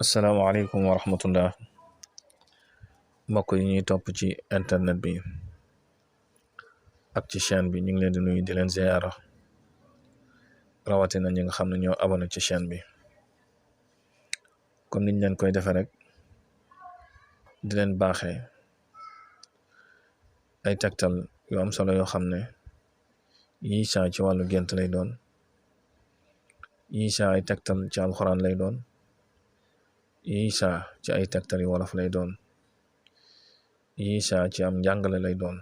asalaamaaleykum wa rahmatullah mbokk yi ñuy topp ci internet bi ak ci chaîne bi ñu ngi leen di nuyu di leen ziyaara rawatina ñi nga xam ne ñoo abonné ci chaîne bi comme niñ leen koy defee rek di leen baaxee ay tegtal yu am solo yoo xam ne yii saa ci wàllu gént lay doon yii saa ay tegtal ci alxuraan lay doon yii saa ci ay tegtal yu wolof lay doon yii saa ci am njàngale lay doon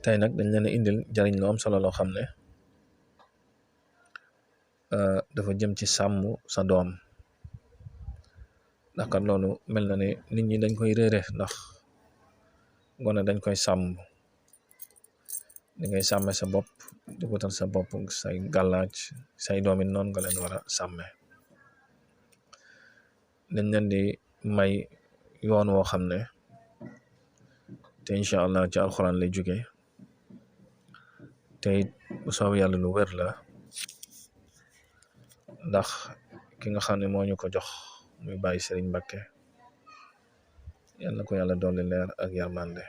tey nag dañ leen a indil jariñ lu am solo loo xam ne dafa jëm ci sàmm sa doom ndax kat loolu mel na ne nit ñi dañ koy réere ndax gone dañ koy sàmm di ngay sàmme sa bopp di wutal sa bopp say gàllaaj say doom it noonu nga leen war a sàmme dañ leen di may yoon woo xam ne te incha allah ci alxuraan lay jóge te it bu soob yàlla lu wér la ndax ki nga xam ne moo ñu ko jox muy bàyyi Sëriñ Mbakke yal na ko yàlla dolli leer ak yërmande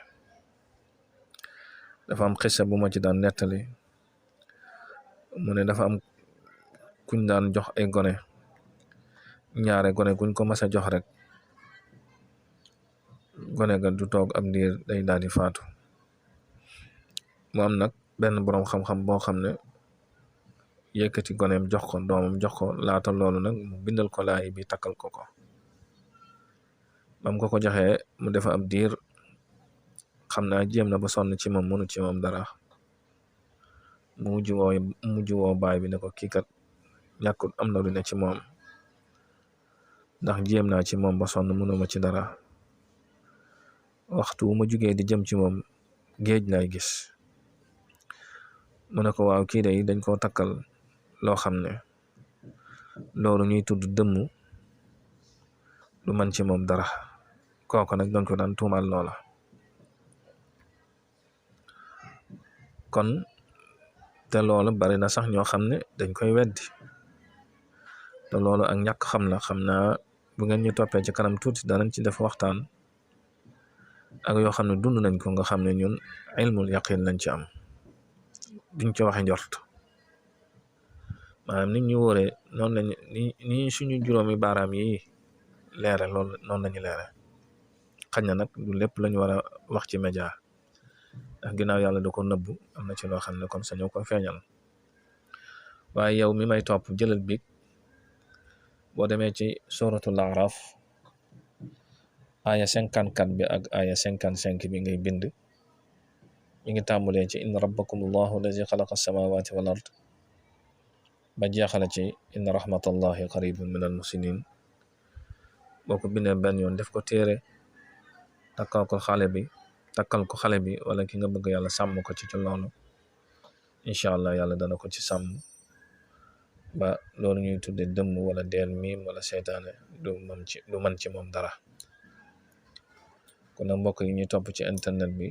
dafa am xissa bu ma ci daan nettali mu ne dafa am kuñ daan jox ay gone ñaare gone guñ ko mas a jox rek gone ga du toog ab diir day daal di faatu mu am nag benn boroom xam-xam boo xam ne yëkkati goneem jox ko doomam jox ko laata loolu nag mu bindal ko laay bi takkal ko bam ko joxee mu defa ab diir xam naa jéem na ba sonn ci moom mënu ci moom dara mu mujj woo baay bi ne ko kii kat ñàkkul am na lu ne ci moom ndax jéem naa ci moom ba sonn mënuma ci dara waxtu wu ma jugee di jëm ci moom géej lay gis mu ne ko waaw kii de dañ koo takkal loo xam ne loolu ñuy tudd dëmm lu man ci moom dara kooku nag dañ ko daan tuumal loola kon te loolu bari na sax ñoo xam ne dañ koy weddi te loolu ak ñàkk xam la xam naa bu ngeen ñu toppee ci kanam tuuti danañ ci def waxtaan ak yoo xam ne dund nañ ko nga xam ne ñun ilmul yaqin lañ ci am duñ ci waxe njort maanaam nit ñu wóoree noonu lañ ni suñu juróomi baaraam yi leere loolu noonu lañu leere xañ na nag du lépp lañu war a wax ci média ndax ginnaaw yàlla da ko nëbbu am na ci loo xam ne kon sañoo ko feeñal waaye yow mi may topp jëlal bi boo demee ci suratul araf aya 54 bi ak aya 55 bi ngay bind mi ngi tàmbulee ci inna rabbakum allahu allazi xalaqa samawati wal ard ba jeexale ci inna rahmatallahi qaribun min al musinin boo ko bindee benn yoon def ko téere takkal ko xale bi wala ki nga bëgg yàlla sàmm ko ci loolu incha allah yàlla dana ko ci sàmm ba loolu ñuy tudde dëmm wala deel miim wala seytaane du man ci moom dara kon nag mbokk yi ñuy topp ci internet bi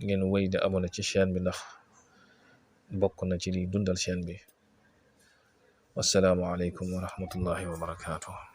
ngeen wéy di abonné ci chaîne bi ndax bokk na ci liy dundal chaîne bi wassalaamu aleykum wa rahmatullahi wa barakaatuh